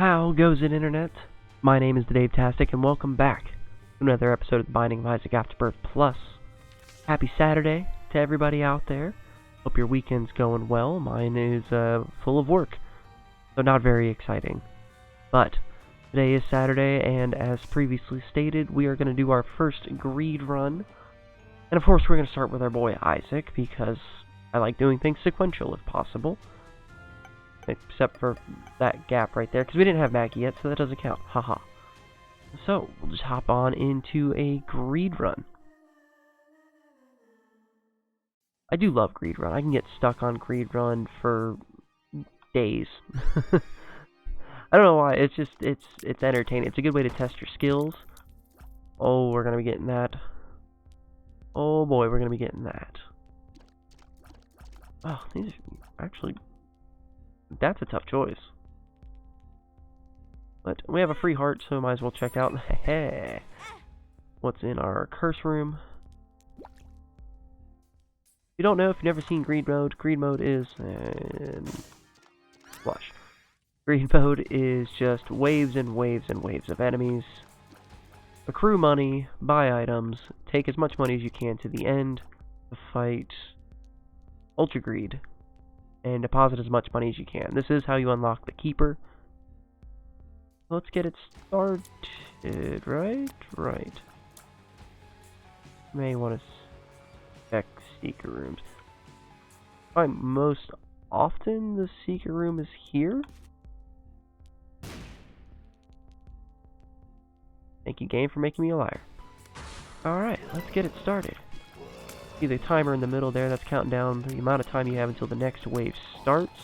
How goes it, Internet? My name is Dave Tastic, and welcome back to another episode of The Binding of Isaac Afterbirth Plus. Happy Saturday to everybody out there. Hope your weekend's going well. Mine is full of work, so not very exciting. But today is Saturday, and as previously stated, we are going to do our first greed run. And of course, we're going to start with our boy Isaac, because I like doing things sequential if possible. Except for that gap right there, because we didn't have Maggie yet, so that doesn't count. Haha. So, we'll just hop on into a greed run. I do love greed run. I can get stuck on greed run for days. I don't know why. It's just, it's entertaining. It's a good way to test your skills. Oh, we're going to be getting that. Oh boy, we're going to be getting that. Oh, these are actually... That's a tough choice. But we have a free heart, so might as well check out what's in our curse room. If you don't know, if you've never seen greed mode is flush. Greed mode is just waves and waves and waves of enemies. Accrue money, buy items, take as much money as you can to the end to fight Ultra Greed, and deposit as much money as you can. This is how you unlock the Keeper. Let's get it started, right? May want to check Seeker Rooms. Most often the Seeker Room is here. Thank you, game, for making me a liar. Alright, let's get it started. See the timer in the middle there, that's counting down the amount of time you have until the next wave starts.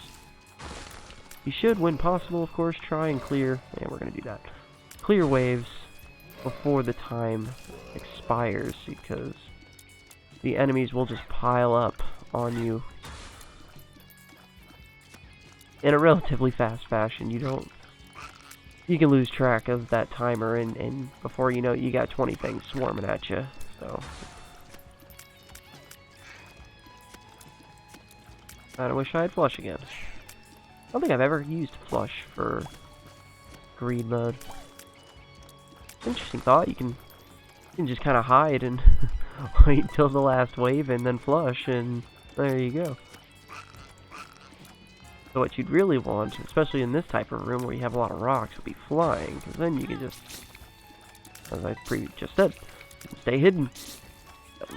You should, when possible, of course, try and clear, and we're going to do that, clear waves before the time expires, because the enemies will just pile up on you in a relatively fast fashion. You can lose track of that timer, and before you know it, you got 20 things swarming at you, so... I wish I had flush again. I don't think I've ever used flush for greed mode. Interesting thought. You can just kind of hide and wait until the last wave and then flush, and there you go. So what you'd really want, especially in this type of room where you have a lot of rocks, would be flying, because then you can just, as I just said, stay hidden.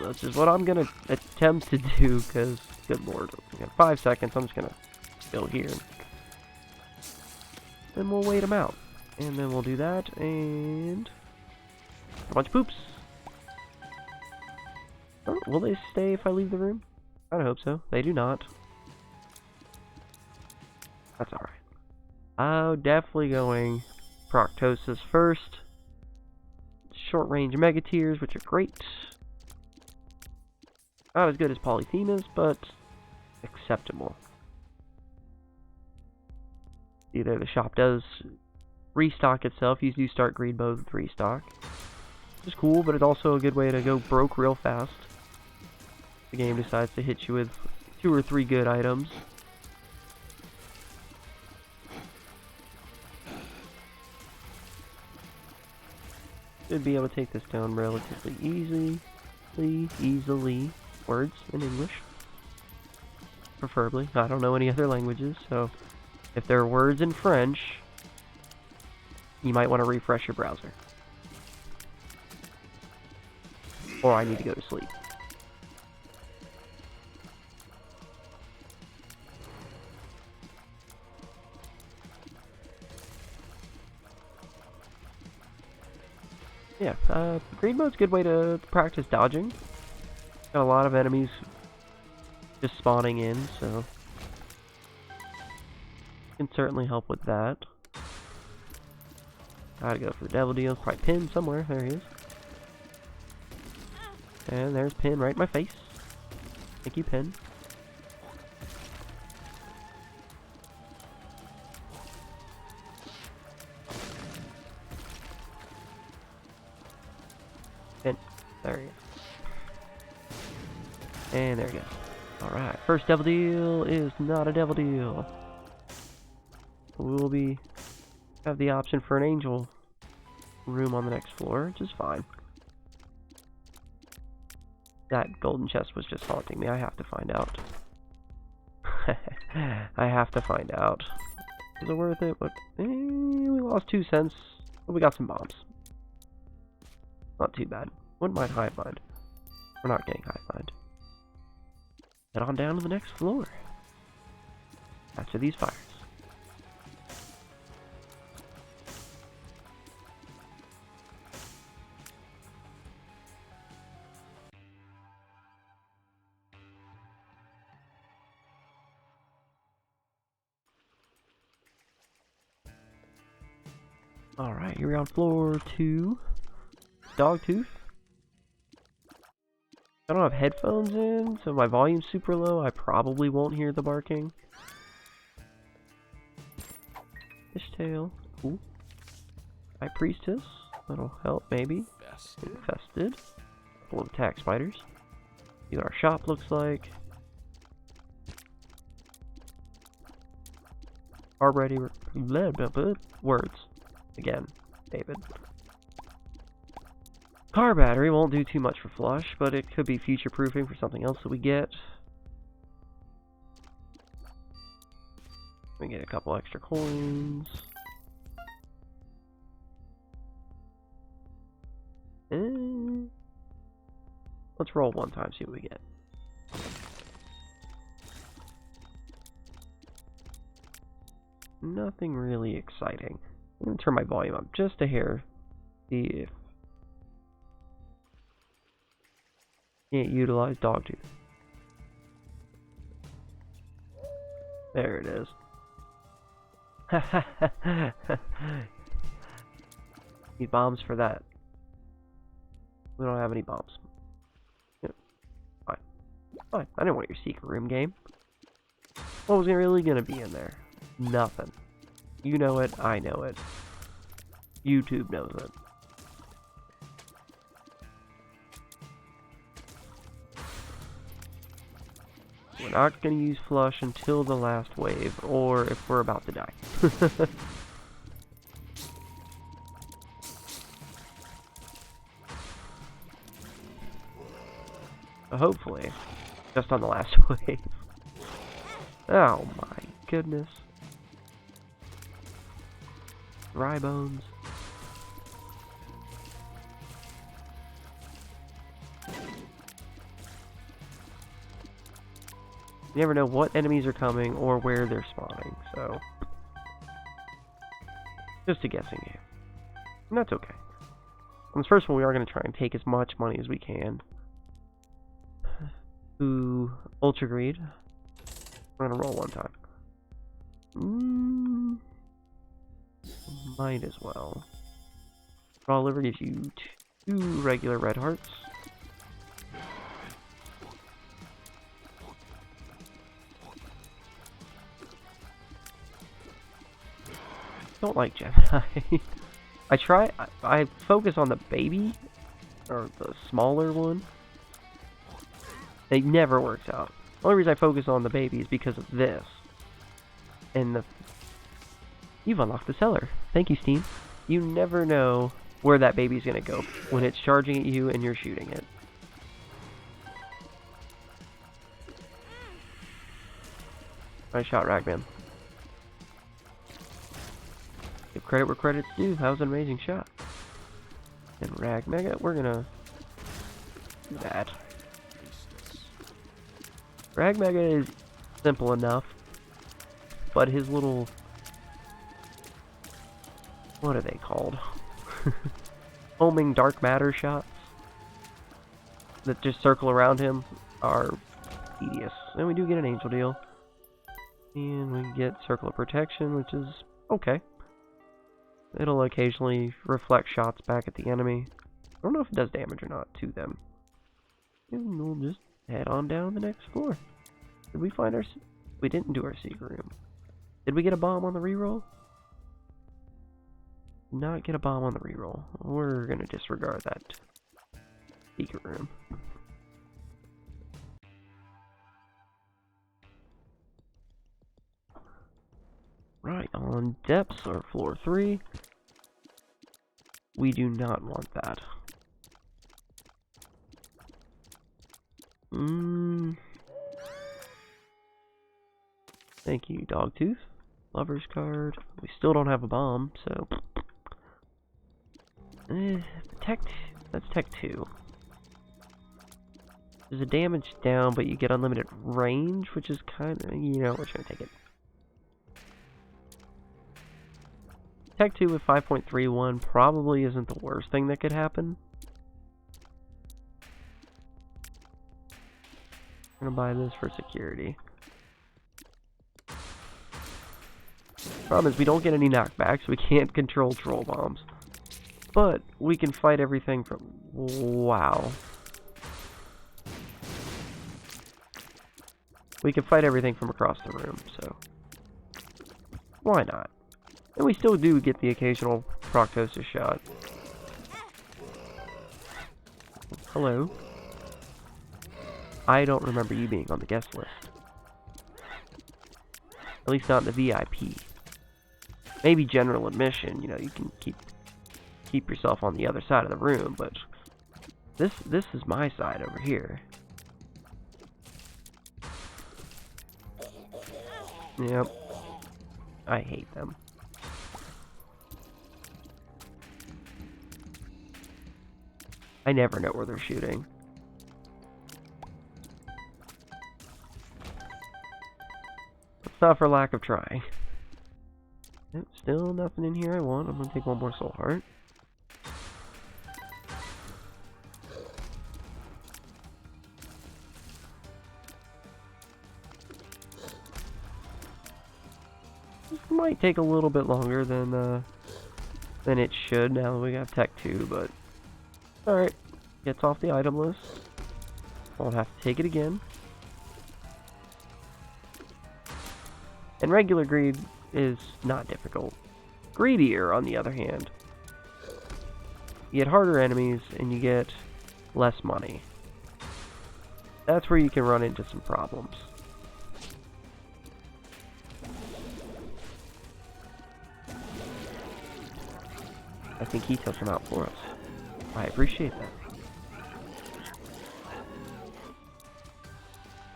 This is what I'm gonna attempt to do, because, good lord, we got 5 seconds. I'm just gonna go here. Then we'll wait them out. And then we'll do that, and... a bunch of poops. Oh, will they stay if I leave the room? I hope so. They do not. That's alright. Oh, definitely going Proctosis first. Short range Mega Tears, which are great. Not as good as Polyphemus, but acceptable. Either the shop does restock itself. You do start greed mode with restock, which is cool, but it's also a good way to go broke real fast. The game decides to hit you with 2 or 3 good items. Should be able to take this down relatively easily. Words in English, preferably. I don't know any other languages, so if there are words in French, you might want to refresh your browser. Or I need to go to sleep. Yeah, greed mode's a good way to practice dodging. Got a lot of enemies just spawning in, so can certainly help with that. Gotta go for the devil deal. Probably Pin somewhere. There he is. And there's Pin right in my face. Thank you, Pin. Pin. There he is. And there we go. Alright, first devil deal is not a devil deal. We will be have the option for an angel room on the next floor, which is fine. That golden chest was just haunting me. I have to find out. I have to find out. Is it worth it? But we lost 2 cents. But we got some bombs. Not too bad. Wouldn't mind hive mind. We're not getting hive mind. Head on down to the next floor. After these fires. Alright, you're on floor 2. Dogtooth. I don't have headphones in, so my volume's super low. I probably won't hear the barking. Fishtail. Cool. High Priestess. That'll help, maybe. Infested. Full of attack spiders. See what our shop looks like. Already words. Again, David. Car battery won't do too much for flush, but it could be future proofing for something else that we get. We get a couple extra coins. And let's roll one time, see what we get. Nothing really exciting. I'm going to turn my volume up just a hair. See if can't utilize Dogtooth. There it is. Need bombs for that. We don't have any bombs. Yeah. Fine. Fine. I didn't want your secret room game. What was really gonna be in there? Nothing. You know it, I know it. YouTube knows it. We're not going to use flush until the last wave, or if we're about to die. Hopefully, just on the last wave. Oh my goodness. Dry bones. You never know what enemies are coming or where they're spawning, so just a guessing game. And that's okay. On this first one, we are going to try and take as much money as we can. Ooh, Ultra Greed. We're going to roll one time. Might as well. Raw Liver gives you 2 regular red hearts. Don't like Gemini. I focus on the baby, or the smaller one. It never works out. The only reason I focus on the baby is because of this. And you've unlocked the cellar. Thank you, Steam. You never know where that baby's gonna go when it's charging at you and you're shooting it. Nice shot, Ragman. Give credit where credit's due. That was an amazing shot. And Rag Mega, we're gonna do that. Rag Mega is simple enough, but his little, what are they called? Homing dark matter shots that just circle around him are tedious. And we do get an angel deal. And we get Circle of Protection, which is okay. It'll occasionally reflect shots back at the enemy. I don't know if it does damage or not to them. And we'll just head on down the next floor. Did we find our... We didn't do our secret room. Did we get a bomb on the reroll? Not get a bomb on the reroll. We're gonna disregard that secret room. Right, on depths or floor 3. We do not want that. Thank you, Dogtooth. Lover's card. We still don't have a bomb, so... That's Tech 2. There's a damage down, but you get unlimited range, which is kind of... You know, we're just going to take it. Tech 2 with 5.31 probably isn't the worst thing that could happen. I'm going to buy this for security. Problem is, we don't get any knockbacks, we can't control troll bombs. But we can fight everything from... Wow. We can fight everything from across the room, so... Why not? And we still do get the occasional Proctosis shot. Hello? I don't remember you being on the guest list. At least not in the VIP. Maybe general admission, you know, you can keep yourself on the other side of the room, but this is my side over here. Yep. I hate them. I never know where they're shooting. It's not for lack of trying. Yep, still nothing in here I want. I'm gonna take one more soul heart. This might take a little bit longer than it should now that we got Tech 2, but alright. Gets off the item list. Won't have to take it again. And regular greed is not difficult. Greedier, on the other hand. You get harder enemies, and you get less money. That's where you can run into some problems. I think he took them out for us. I appreciate that.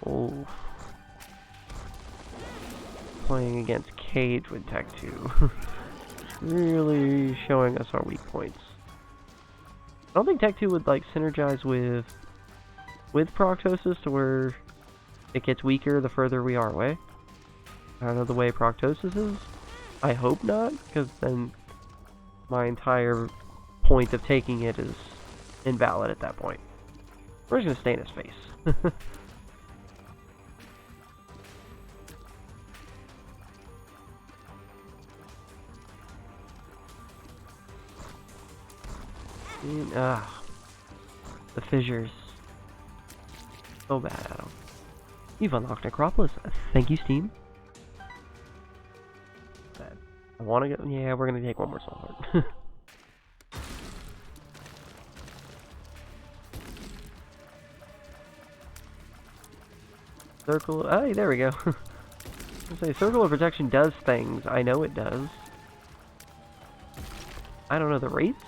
Oh. Playing against Cage with Tech 2. Really showing us our weak points. I don't think Tech 2 would like synergize with Proctosis to where it gets weaker the further we are away. I don't know the way Proctosis is. I hope not, because then my entire point of taking it is invalid at that point. We're just gonna stay in his face. And, the fissures. So bad at them. You've unlocked Necropolis. Thank you, Steam. Bad. I want to go. Yeah, we're gonna take one more soul heart. Circle. Hey, there we go. I say Circle of Protection does things. I know it does. I don't know the rates.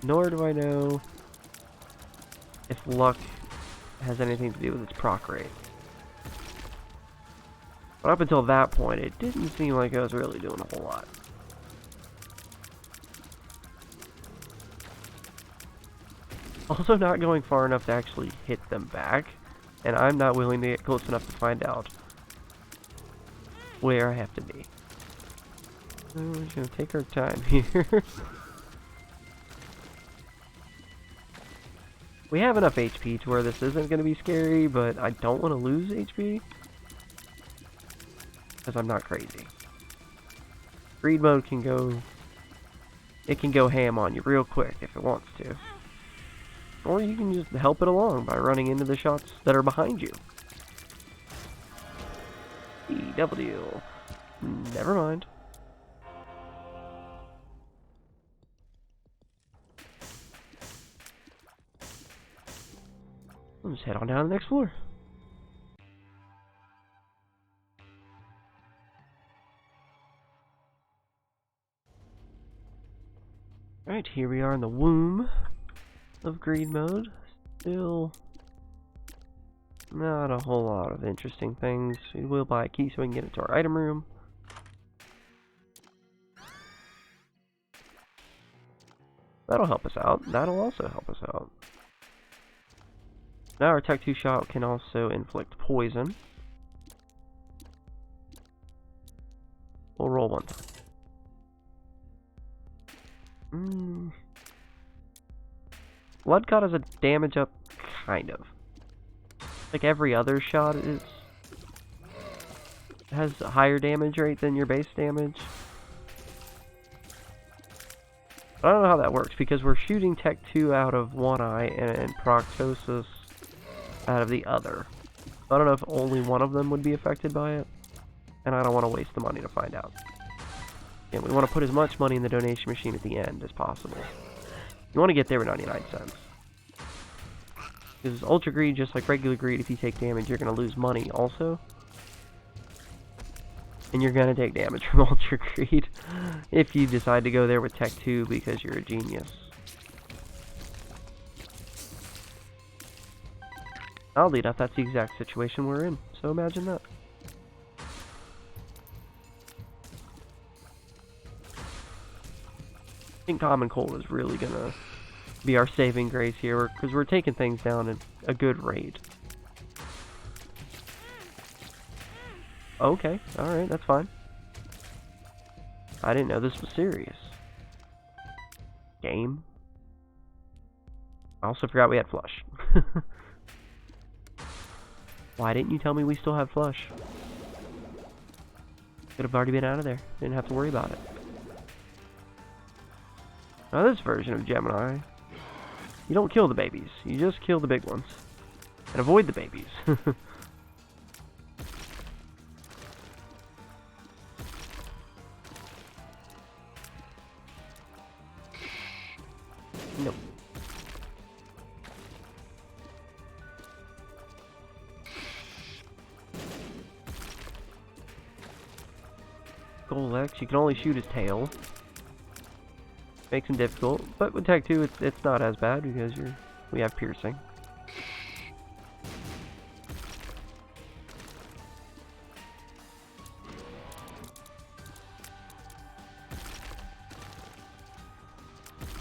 Nor do I know if luck has anything to do with its proc rate. But up until that point, it didn't seem like I was really doing a whole lot. Also not going far enough to actually hit them back, and I'm not willing to get close enough to find out where I have to be. So we're just gonna take our time here. We have enough HP to where this isn't going to be scary, but I don't want to lose HP. Because I'm not crazy. Greed mode can go... It can go ham on you real quick if it wants to. Or you can just help it along by running into the shots that are behind you. EW. Never mind. Let's head on down to the next floor. Alright, here we are in the womb of greed mode. Still not a whole lot of interesting things. We will buy a key so we can get into our item room. That'll help us out. That'll also help us out. Now our Tech 2 shot can also inflict poison. We'll roll one time. Blood Cut has a damage up, kind of. Like every other shot has a higher damage rate than your base damage. I don't know how that works, because we're shooting Tech 2 out of one eye and Proctosis out of the other. I don't know if only one of them would be affected by it, and I don't want to waste the money to find out. And we want to put as much money in the donation machine at the end as possible. You want to get there with 99 cents. Because Ultra Greed, just like regular greed, if you take damage, you're going to lose money also. And you're going to take damage from Ultra Greed if you decide to go there with Tech 2 because you're a genius. Oddly enough, that's the exact situation we're in, so imagine that. I think Common Cold is really going to be our saving grace here, because we're taking things down at a good rate. Okay, alright, that's fine. I didn't know this was serious. Game. I also forgot we had flush. Why didn't you tell me we still have flush? Could have already been out of there. Didn't have to worry about it. Now this version of Gemini, you don't kill the babies. You just kill the big ones. And avoid the babies. Nope. Golex, you can only shoot his tail. Makes him difficult, but with Tech 2 it's not as bad because we have piercing.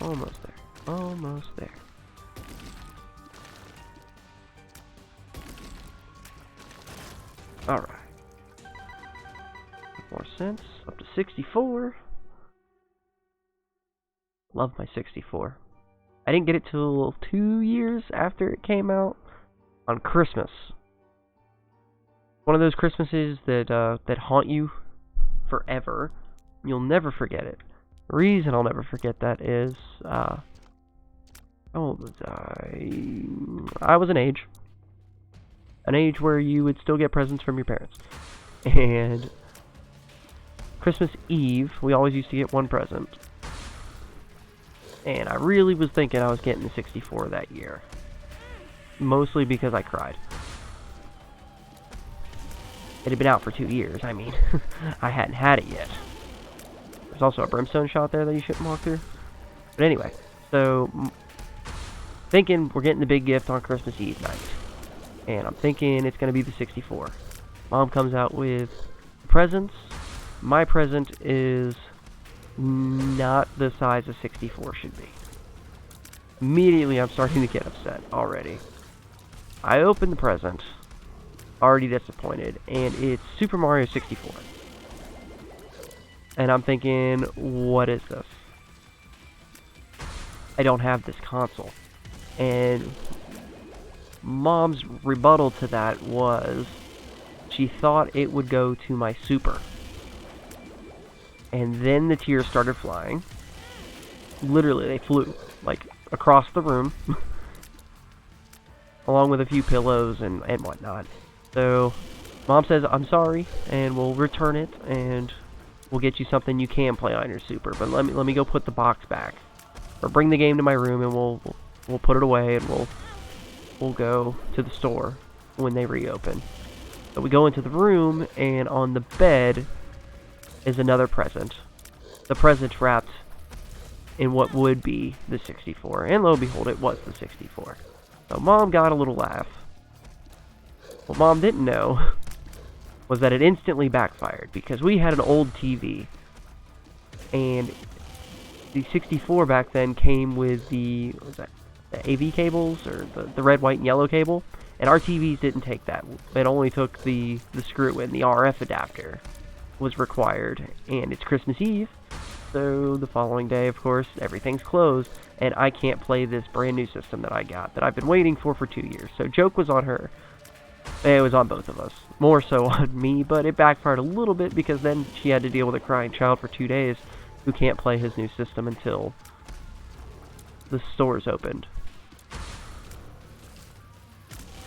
Almost there. Almost there. Alright. More cents. Up to 64. Love my 64. I didn't get it till 2 years after it came out on Christmas. One of those Christmases that haunt you forever. You'll never forget it. The reason I'll never forget that is, how old was I? I was an age where you would still get presents from your parents. And Christmas Eve, we always used to get one present. And I really was thinking I was getting the 64 that year. Mostly because I cried. It had been out for 2 years, I mean. I hadn't had it yet. There's also a brimstone shot there that you shouldn't walk through. But anyway, so thinking we're getting the big gift on Christmas Eve night. And I'm thinking it's going to be the 64. Mom comes out with presents. My present is not the size a 64 should be. Immediately I'm starting to get upset already. I open the present, already disappointed, and it's Super Mario 64. And I'm thinking, what is this? I don't have this console. And Mom's rebuttal to that was she thought it would go to my Super. And then the tears started flying. Literally, they flew, like, across the room. Along with a few pillows and whatnot. So, Mom says, I'm sorry, and we'll return it, and we'll get you something you can play on your Super. But let me go put the box back. Or bring the game to my room, and we'll put it away, and we'll go to the store when they reopen. So we go into the room, and on the bed is another present. The present's wrapped in what would be the 64. And lo and behold, it was the 64. So Mom got a little laugh. What Mom didn't know was that it instantly backfired, because we had an old TV, and the 64 back then came with the, what was that, the AV cables, or the red, white, and yellow cable, and our TVs didn't take that. It only took the screw-in. The RF adapter was required, and it's Christmas Eve, so the following day, of course, everything's closed, and I can't play this brand new system that I got, that I've been waiting for 2 years. So joke was on her. It was on both of us. More so on me, but it backfired a little bit, because then she had to deal with a crying child for 2 days who can't play his new system until the stores opened.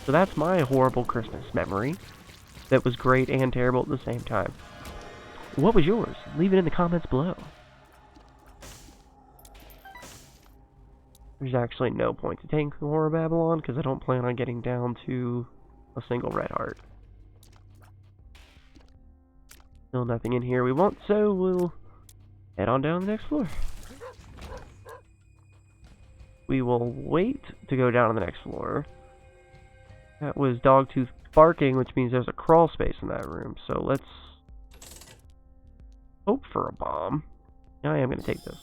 So that's my horrible Christmas memory that was great and terrible at the same time. What was yours? Leave it in the comments below. There's actually no point to taking Horror Babylon, because I don't plan on getting down to a single red heart. Still nothing in here we want, so we'll head on down the next floor. We will wait to go down to the next floor. That was Dogtooth barking, which means there's a crawl space in that room, so let's hope for a bomb. I am going to take this.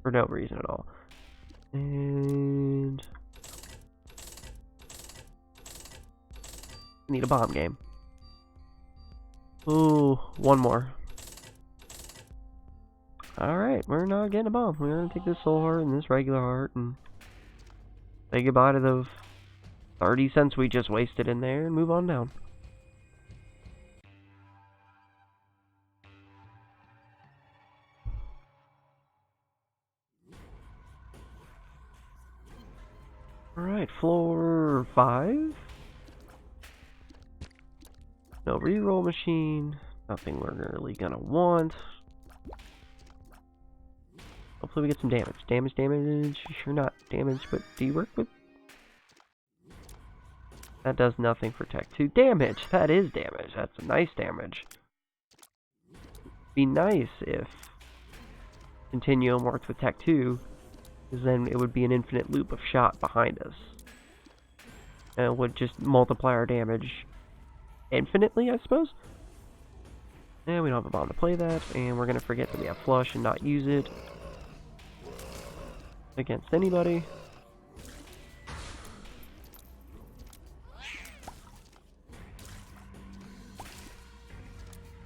For no reason at all. And need a bomb game. Ooh, one more. Alright, we're not getting a bomb. We're going to take this soul heart and this regular heart and say goodbye to the 30 cents we just wasted in there and move on down. Alright, floor 5. No reroll machine. Nothing we're really gonna want. Hopefully we get some damage. Damage. Sure not damage, but do you work with? That does nothing for Tech 2. Damage! That is damage. That's a nice damage. Be nice if Continuum worked with Tech 2, because then it would be an infinite loop of shot behind us. And it would just multiply our damage infinitely, I suppose? And we don't have a bomb to play that, and we're going to forget that we have flush and not use it against anybody.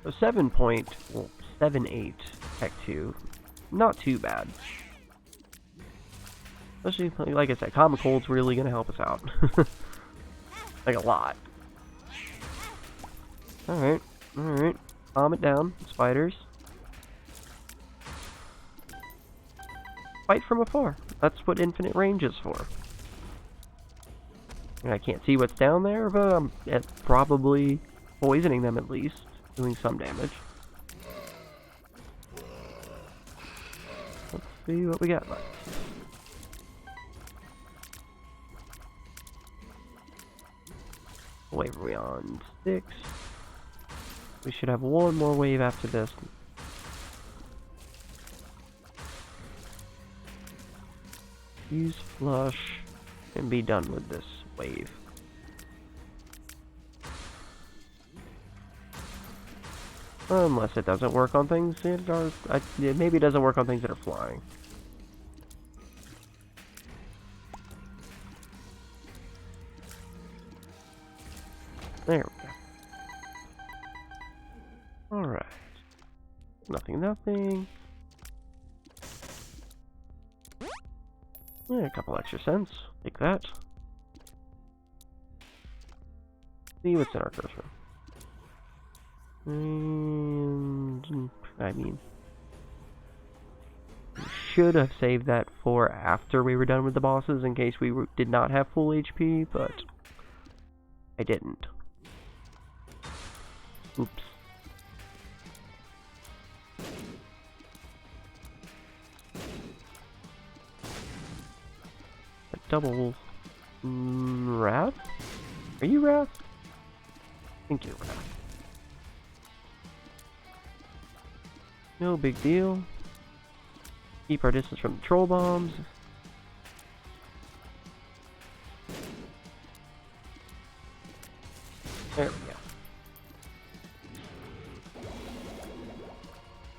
So 7.78 Tech 2. Not too bad. Especially, like I said, Common Cold's really going to help us out. Like a lot. Alright. Calm it down, spiders. Fight from afar. That's what infinite range is for. And I can't see what's down there, but I'm probably poisoning them at least. Doing some damage. Let's see what we got left. Wave are we on? 6. We should have one more wave after this. Use flush and be done with this wave. Unless it doesn't work on things that are... maybe it doesn't work on things that are flying. There we go. Alright. Nothing. Yeah, a couple extra cents. Take that. See what's in our first room. I mean, we should have saved that for after we were done with the bosses in case we did not have full HP, but I didn't. Oops. A double Wrath? Are you Wrath? I think you're Wrath. No big deal. Keep our distance from the troll bombs. There we go.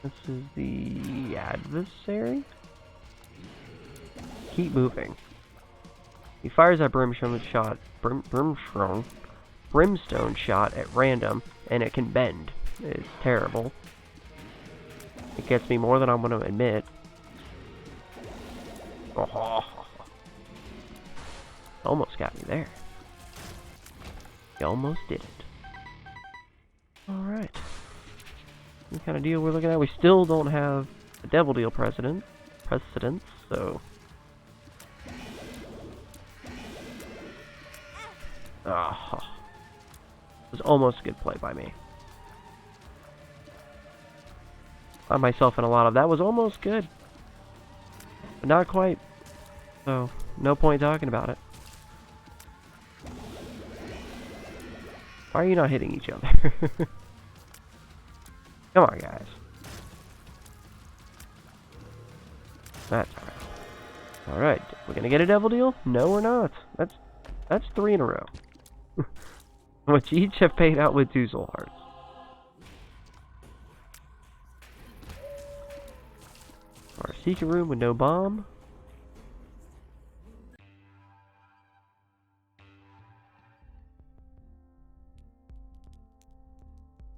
This is the adversary. Keep moving. He fires that brimstone shot at random, and it can bend. It's terrible. It gets me more than I'm going to admit. Oh, almost got me there. You almost did it. Alright. What kind of deal we're looking at? We still don't have a Devil Deal precedence, so... Ah, it was almost a good play by me. Found myself in a lot of that was almost good, but not quite. So no point talking about it. Why are you not hitting each other? Come on, guys. That's alright. Alright, we're gonna get a Devil Deal? No, we're not. That's 3 in a row. Which each have paid out with 2 soul hearts. Our secret room with no bomb.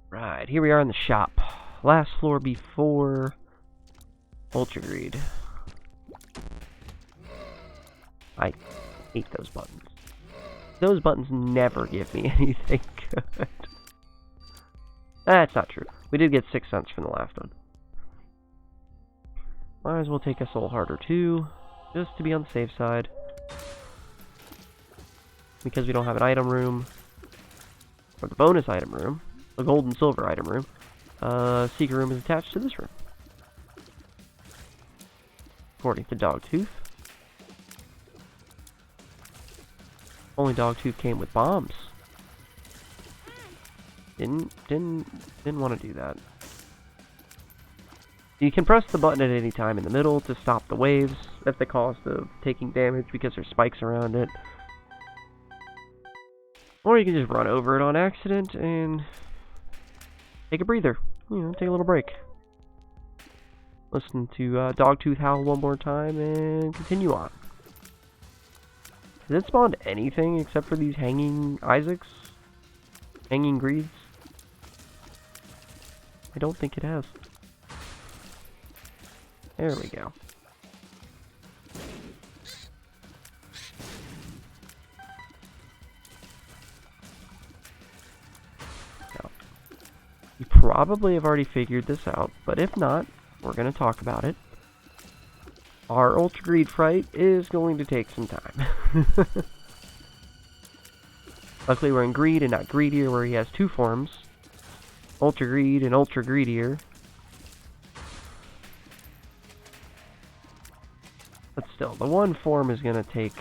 Right, here we are in the shop. Last floor before Ultra Greed. I hate those buttons. Those buttons never give me anything good. That's not true. We did get 6 cents from the last one. Might as well take a soul heart or 2, just to be on the safe side. Because we don't have an item room, or the bonus item room, the gold and silver item room. Secret room is attached to this room. According to Dogtooth. Only Dogtooth came with bombs. Didn't want to do that. You can press the button at any time in the middle to stop the waves at the cost of taking damage because there's spikes around it. Or you can just run over it on accident and take a breather. You know, take a little break. Listen to Dogtooth howl one more time and continue on. Has it spawned anything except for these hanging Isaacs? Hanging Greeds? I don't think it has. There we go. Now, you probably have already figured this out, but if not, we're going to talk about it. Our Ultra Greed fight is going to take some time. Luckily we're in Greed and not Greedier, where he has 2 forms. Ultra Greed and Ultra Greedier. But still, the one form is going to take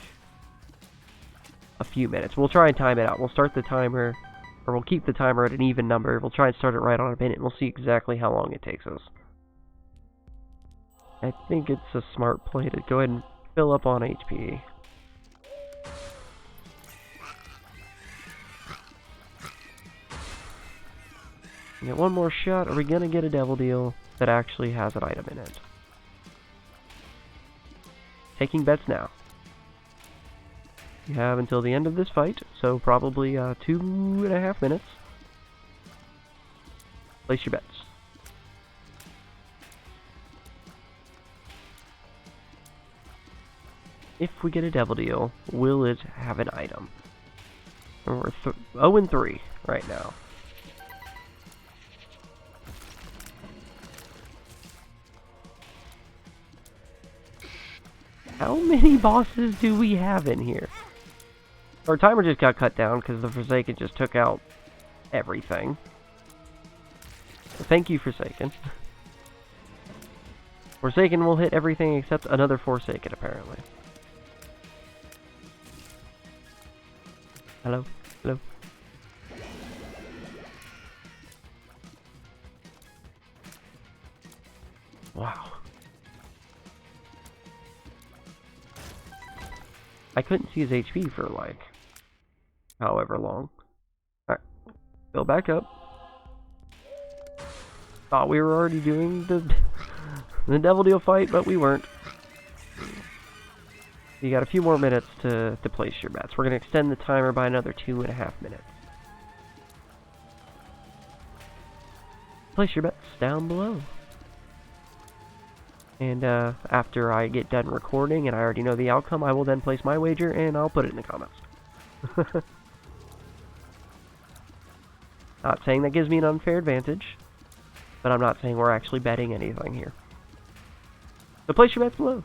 a few minutes. We'll try and time it out. We'll start the timer, or we'll keep the timer at an even number. We'll try and start it right on a minute, and we'll see exactly how long it takes us. I think it's a smart play to go ahead and fill up on HP. Get one more shot. Are we going to get a Devil Deal that actually has an item in it? Taking bets now. You have until the end of this fight, so probably 2.5 minutes. Place your bets. If we get a Devil Deal, will it have an item? And we're 0-3 right now. How many bosses do we have in here? Our timer just got cut down because the Forsaken just took out everything. So thank you, Forsaken. Forsaken will hit everything except another Forsaken, apparently. Hello? Hello? Wow. I couldn't see his HP for, like, however long. Alright. Fill back up. Thought we were already doing the Devil Deal fight, but we weren't. You got a few more minutes to place your bets. We're going to extend the timer by another 2.5 minutes. Place your bets down below. And after I get done recording and I already know the outcome, I will then place my wager and I'll put it in the comments. Not saying that gives me an unfair advantage, but I'm not saying we're actually betting anything here. So place your bets below.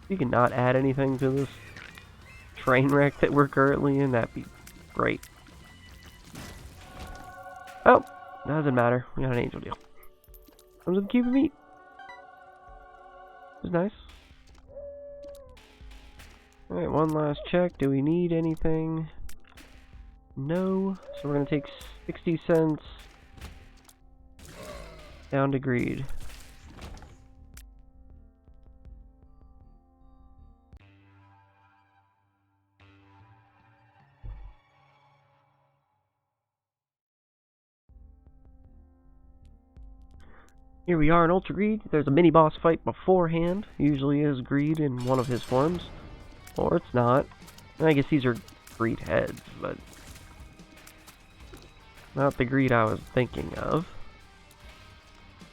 If you can not add anything to this train wreck that we're currently in, that'd be great. Oh, doesn't matter. We got an angel deal. Comes with a cube of meat. This is nice. Alright, one last check. Do we need anything? No. So we're going to take 60 cents down to greed. Here we are in Ultra Greed. There's a mini-boss fight beforehand. Usually is Greed in one of his forms. Or it's not. I guess these are Greed heads, but not the Greed I was thinking of.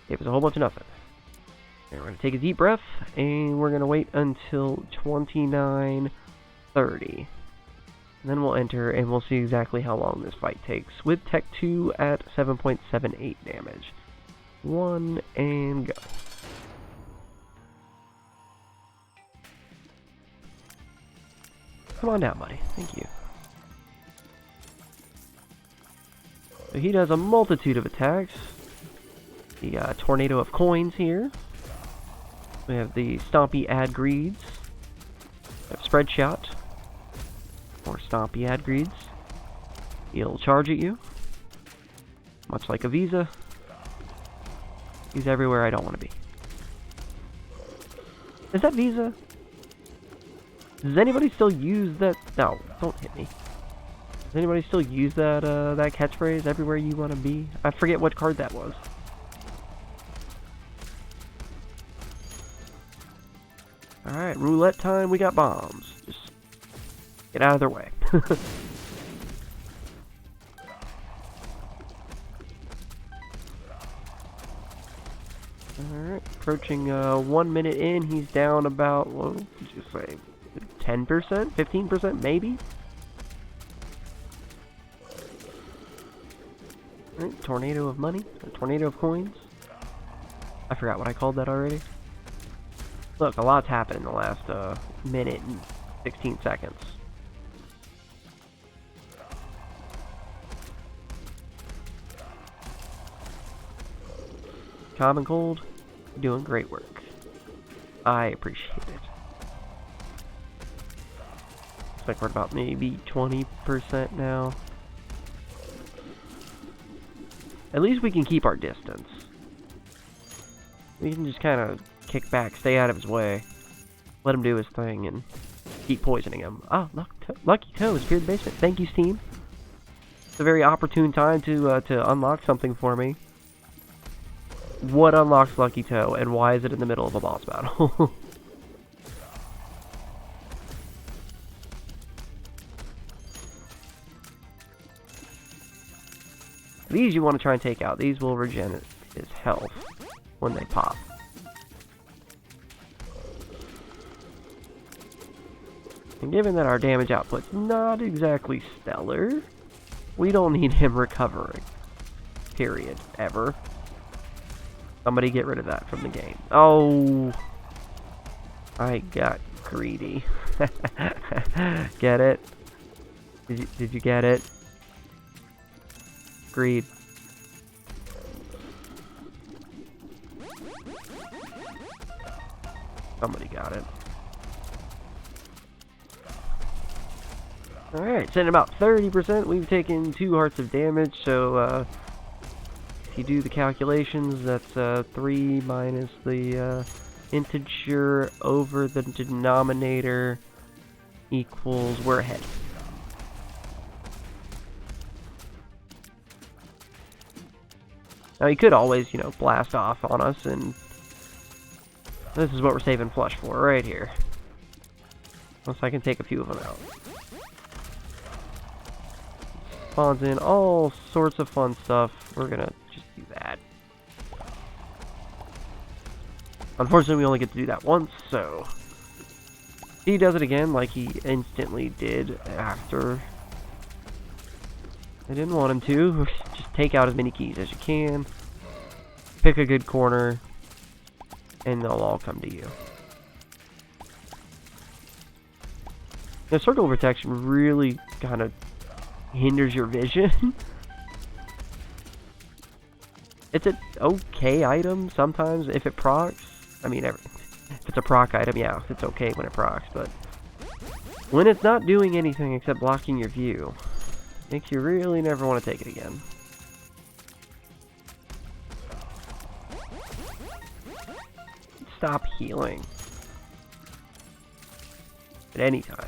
It was a whole bunch of nothing. And we're going to take a deep breath, and we're going to wait until 29:30. And then we'll enter, and we'll see exactly how long this fight takes. With Tech 2 at 7.78 damage. 1 and go. Come on down, buddy. Thank you. So he does a multitude of attacks. The tornado of coins here. We have the Stompy Ad Greeds. We have Spread Shot. More Stompy Ad Greeds. He'll charge at you. Much like a Visa. He's everywhere I don't want to be. Is that Visa? Does anybody still use that? No, don't hit me. Does anybody still use that that catchphrase? Everywhere you want to be? I forget what card that was. Alright, roulette time. We got bombs. Just get out of their way. Alright, approaching 1 minute in, he's down about, what did you say, 10%? 15% maybe? Alright, tornado of money, a tornado of coins. I forgot what I called that already. Look, a lot's happened in the last minute and 16 seconds. Common Cold, doing great work. I appreciate it. Looks like we're about maybe 20% now. At least we can keep our distance. We can just kind of kick back, stay out of his way, let him do his thing, and keep poisoning him. Ah, Lucky Toe has appeared in the basement. Thank you, Steam. It's a very opportune time to unlock something for me. What unlocks Lucky Toe, and why is it in the middle of a boss battle? These you want to try and take out. These will regenerate his health when they pop. And given that our damage output's not exactly stellar, we don't need him recovering. Period. Ever. Somebody get rid of that from the game. Oh, I got greedy. Get it? Did you get it? Greed. Somebody got it. Alright, sitting about 30%. We've taken 2 hearts of damage, so if you do the calculations, that's 3 minus the integer over the denominator equals we're ahead. Now, he could always, you know, blast off on us, and this is what we're saving flush for, right here. Once I can take a few of them out. Spawns in all sorts of fun stuff. We're gonna just do that. Unfortunately, we only get to do that once, so he does it again like he instantly did after. I didn't want him to. Just take out as many keys as you can. Pick a good corner, and they'll all come to you. The circle protection really kind of hinders your vision. It's an okay item sometimes if it procs. I mean, if it's a proc item, yeah, it's okay when it procs, but when it's not doing anything except blocking your view, makes you really never want to take it again. Stop healing at any time.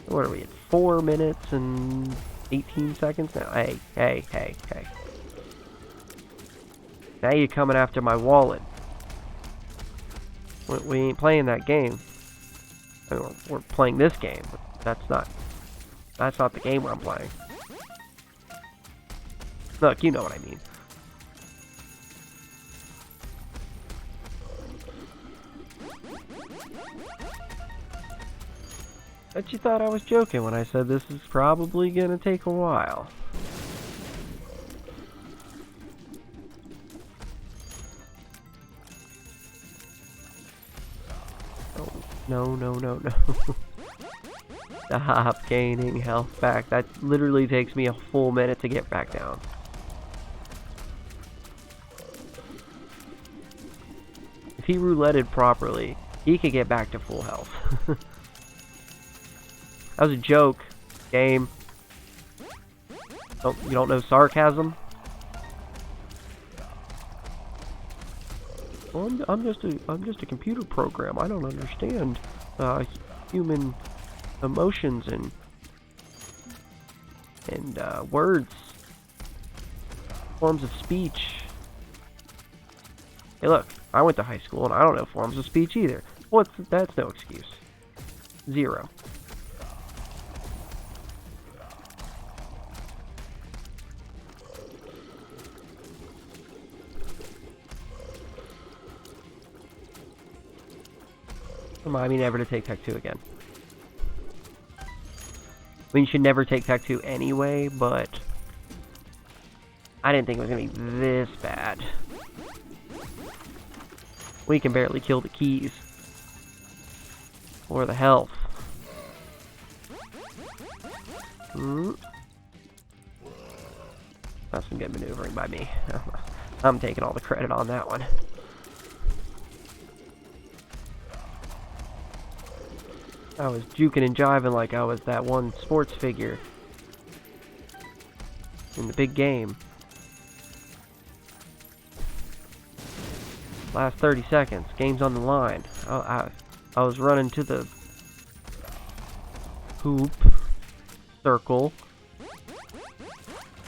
What are we at? 4 minutes and 18 seconds now? Hey. Now you're coming after my wallet. We ain't playing that game. I mean, we're playing this game, but that's not the game I'm playing. Look, you know what I mean. Bet you thought I was joking when I said this is probably gonna take a while. Oh, no. Stop gaining health back. That literally takes me a full minute to get back down. If he rouletted properly, he could get back to full health. That was a joke, game. You don't know sarcasm? Well, I'm just a computer program. I don't understand human emotions and words, forms of speech. Hey, look, I went to high school and I don't know forms of speech either. That's no excuse. 0. Remind me never to take Tech 2 again. I mean, you should never take Tech 2 anyway, but I didn't think it was going to be this bad. We can barely kill the keys. Or the health. That's some good maneuvering by me. I'm taking all the credit on that one. I was juking and jiving like I was that one sports figure in the big game. Last 30 seconds, game's on the line. I was running to the hoop, circle.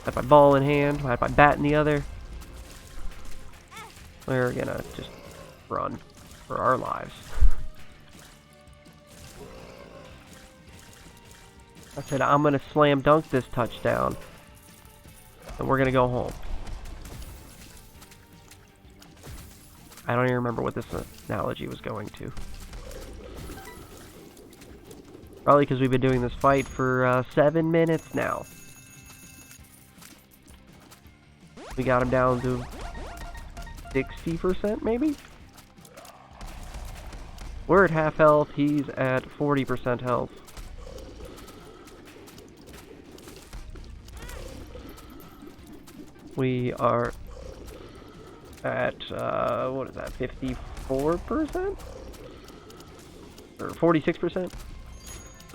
Had my ball in hand, I had my bat in the other. We're gonna just run for our lives. I said, I'm going to slam dunk this touchdown, and we're going to go home. I don't even remember what this analogy was going to. Probably because we've been doing this fight for 7 minutes now. We got him down to 60% maybe? We're at half health, he's at 40% health. We are at, what is that, 54%? Or 46%?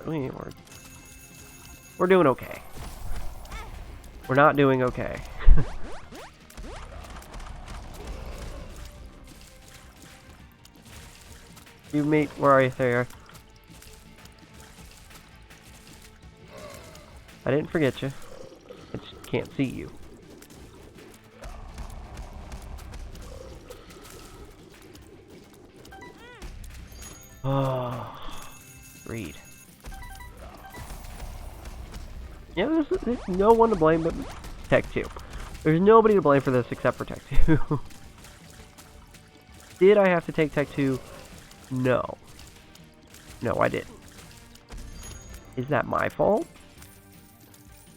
We're doing okay. We're not doing okay. You mate, where are you? There you are. I didn't forget you. I just can't see you. Oh, greed. Yeah, there's no one to blame but Tech 2. There's nobody to blame for this except for Tech 2. Did I have to take Tech 2? No. No, I didn't. Is that my fault?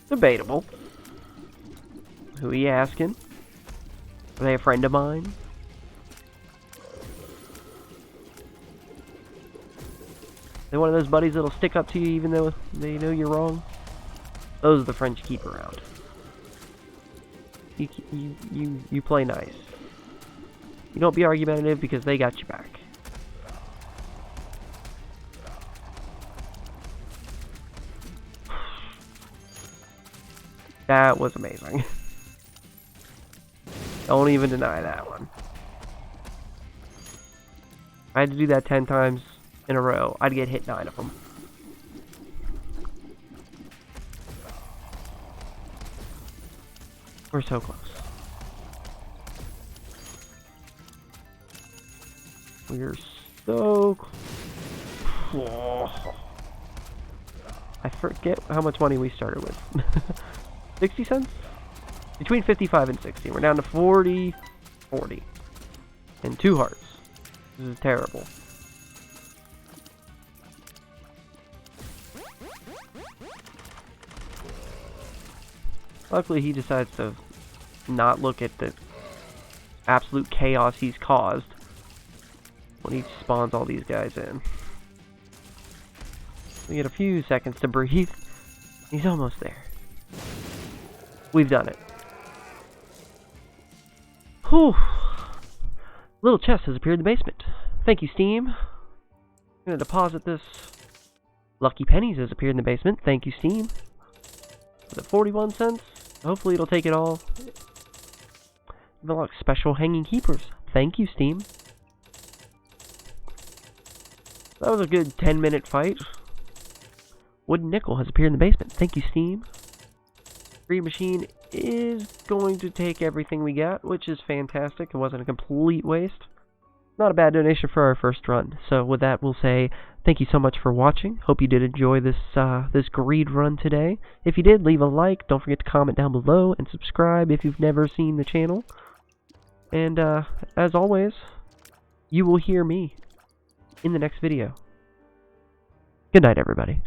Debatable. Who are you asking? Are they a friend of mine? They're one of those buddies that'll stick up to you even though they know you're wrong. Those are the friends you keep around. You play nice. You don't be argumentative because they got your back. That was amazing. Don't even deny that one. I had to do that 10 times in a row. I'd get hit 9 of them. We're so close. We're so close. Oh. I forget how much money we started with. 60 cents? Between 55 and 60. We're down to 40. And 2 hearts. This is terrible. Luckily, he decides to not look at the absolute chaos he's caused when he spawns all these guys in. We get a few seconds to breathe. He's almost there. We've done it. Whew. Little chest has appeared in the basement. Thank you, Steam. I'm gonna deposit this. Lucky Pennies has appeared in the basement. Thank you, Steam. Was it 41 cents? Hopefully it'll take it all. Unlock special hanging keepers. Thank you, Steam. That was a good 10-minute fight. Wooden Nickel has appeared in the basement. Thank you, Steam. Free Machine is going to take everything we got, which is fantastic. It wasn't a complete waste. Not a bad donation for our first run. So with that, we'll say thank you so much for watching. Hope you did enjoy this this greed run today. If you did, leave a like. Don't forget to comment down below and subscribe if you've never seen the channel. And as always, you will hear me in the next video. Good night, everybody.